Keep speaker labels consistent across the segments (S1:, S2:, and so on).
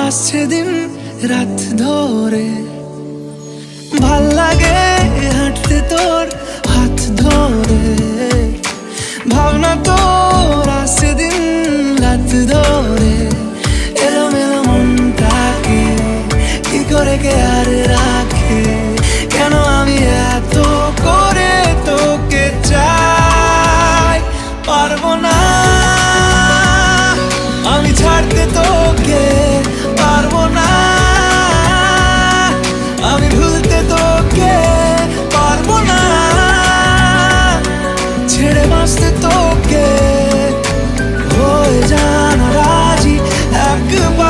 S1: আসছে দিন রাত ধরে, ভাল লাগে হাঁটতে তোর হাত ধরে। ভাবনা তোর আসছে দিন রাত ধরে, এলোমেলো মনটাকে কি করে কে আর রাখে। কেন আমি এত করে তোকে চাই, পারবো না আমি ছাড়তে তোকে, পারবো না আমি ভুলতে তোকে, পারবো না ছেড়ে বাঁচতে তোকে। হয়ে যান রাজি একবার,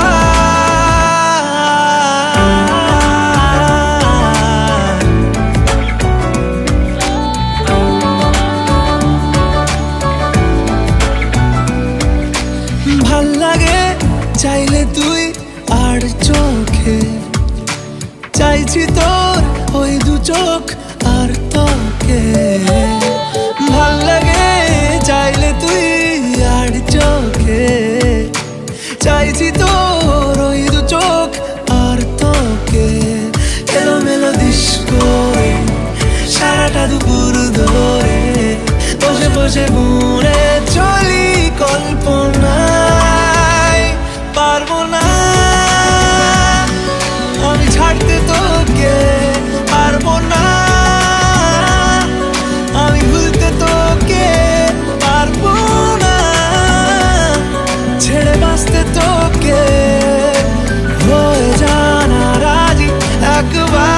S1: ভাল লাগে চাইলে তুই আর চোখে, চাইছি তোর ওই দু চোখ আর তোকে। ভাল লাগে চাইলে তুই আর চোখে, চাইছি তোর ওই দু চোখ আর তোকে। এলোমেলো দিস করে সারাটা দুপুর ধরে, বসে বসে বুড়ে চলি কল্পনায়। পারবো না আমি ছাড়তে তোকে, পারবো না আমি ভুলতে তোকে, পারবো না ছেড়ে বাঁচতে তোকে। হয়ে জানা রাজি একবার,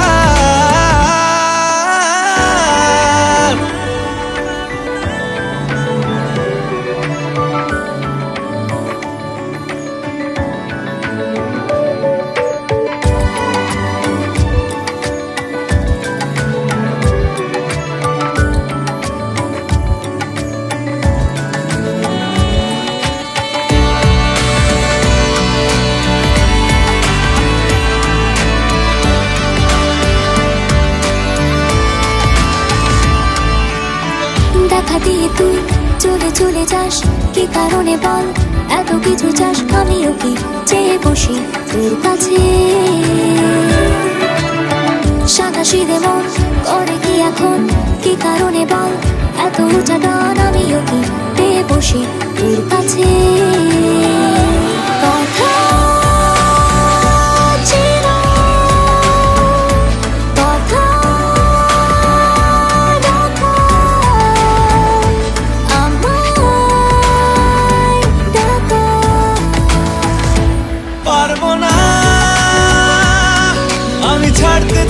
S2: দেখা দিয়ে তুই চলে চলে যাস, কি কারণে বল এত কিছু চাস। আমিও কি চেয়ে বসি তোর কাছে, সাদা সিধে মন করে কি এখন, কি কারণে বল এত উঁচা ডান। আমিও কি পেয়ে বসি তোর কাছে। কথা ছিল, কথা ডাকা, আমায় ডাকা।
S1: পারবো না আমি ছাড়তে